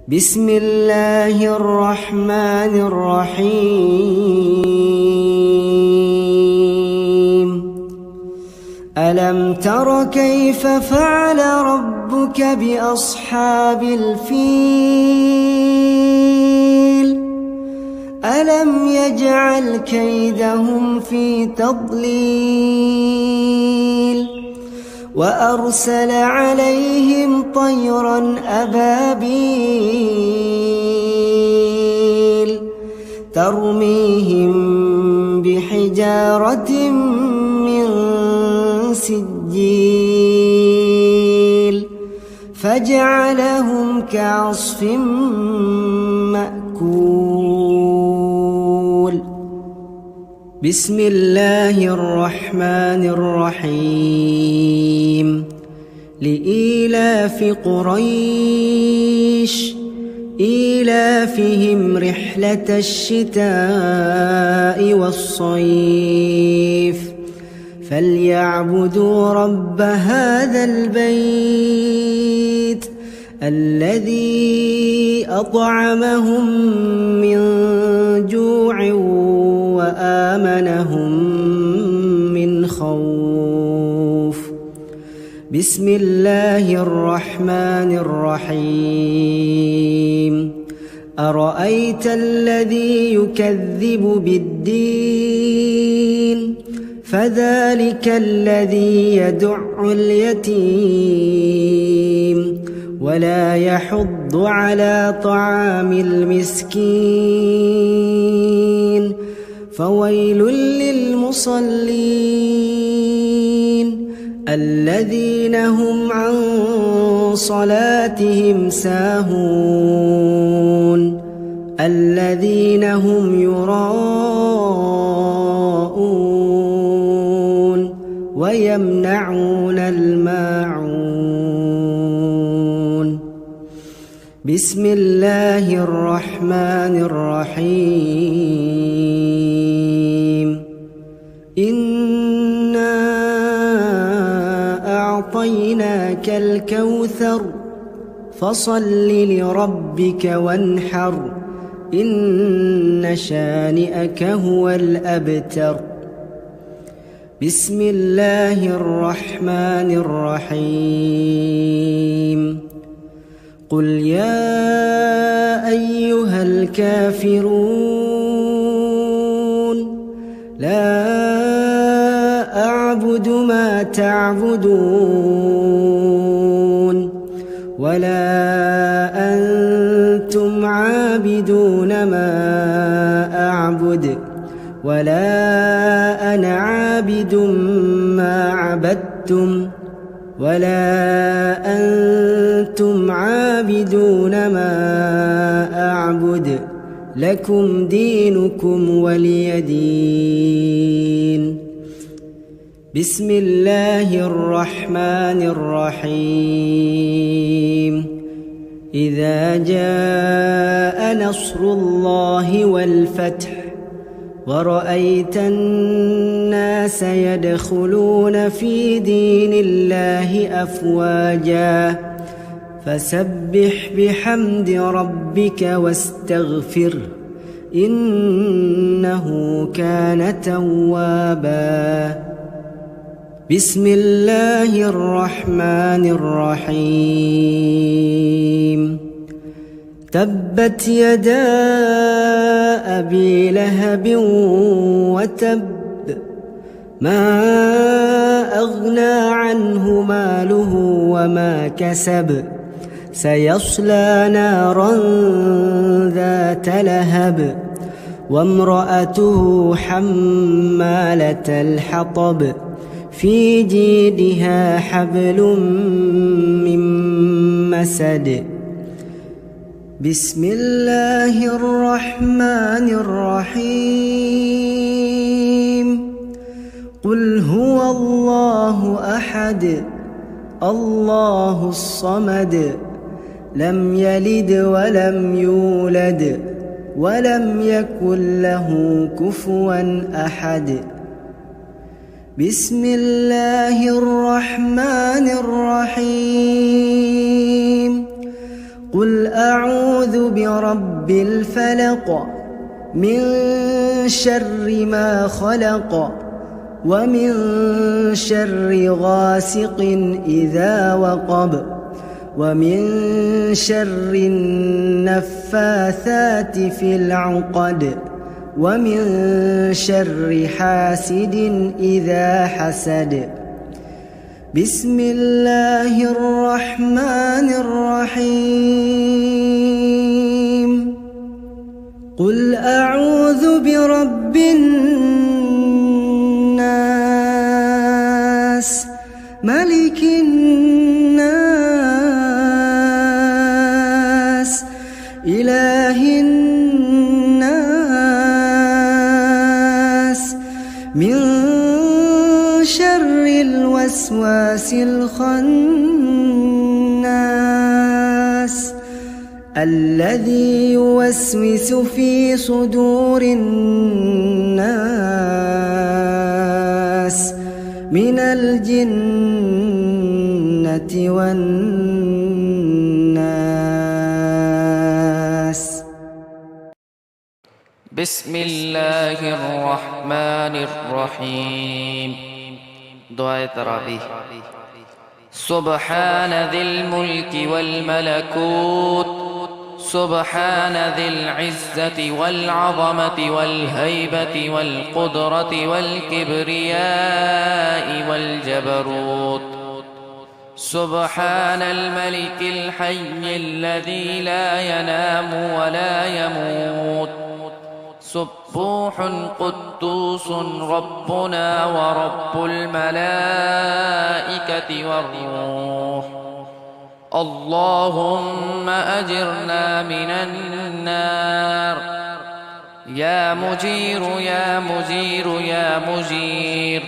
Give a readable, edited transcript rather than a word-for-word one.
بسم الله الرحمن الرحيم ألم تر كيف فعل ربك بأصحاب الفيل ألم يجعل كيدهم في تضليل وأرسل عليهم طيرا أبابيل ترميهم بحجارة من سجيل فجعلهم كعصف مأكول بسم الله الرحمن الرحيم لإيلاف قريش إيلافهم رحلة الشتاء والصيف فليعبدوا رب هذا البيت الذي أطعمهم من جوع وآمنهم من خوف بسم الله الرحمن الرحيم أرأيت الذي يكذب بالدين فذلك الذي يدع اليتيم ولا يحض على طعام المسكين فويل للمصلين الذين هم عن صلاتهم ساهون الذين هم يراءون ويمنعون الماعون بسم الله الرحمن الرحيم إنا أعطيناك الكوثر فصل لربك وانحر إن شانئك هو الأبتر بسم الله الرحمن الرحيم قل يا أيها الكافرون لا أعبد ما تعبدون ولا أنتم عابدون ما أعبد ولا أنا عابد ما عبدتم ولا أنتم عابدون ما أعبد لكم دينكم ولي دين بسم الله الرحمن الرحيم إذا جاء نصر الله والفتح ورأيت الناس يدخلون في دين الله أفواجا فسبح بحمد ربك واستغفره إنه كان توابا بسم الله الرحمن الرحيم تبت يدا أبي لهب وتب ما أغنى عنه ماله وما كسب سيصلى نارا ذات لهب وامرأته حمالة الحطب في جيدها حبل من مسد بسم الله الرحمن الرحيم قل هو الله أحد الله الصمد لم يلد ولم يولد ولم يكن له كفوا أحد بسم الله الرحمن الرحيم قل أعوذ برب الفلق من شر ما خلق ومن شر غاسق إذا وقب ومن شر النفاثات في العقد ومن شر حاسد إذا حسد. بسم الله الرحمن الرحيم. قل أعوذ برب الناس ملك الناس إله الناس من شر الوسواس الخناس الذي يوسوس في صدور الناس من الجنة والناس. بسم الله الرحمن الرحيم. دعاء تراويح. سبحان ذي الملك والملكوت، سبحان ذي العزة والعظمة والهيبة والقدرة والكبرياء والجبروت. سبحان الملك الحي الذي لا ينام ولا يموت. سبوح قدوس ربنا ورب الملائكة والروح. اللهم أجرنا من النار. يا مجير يا مجير يا مجير.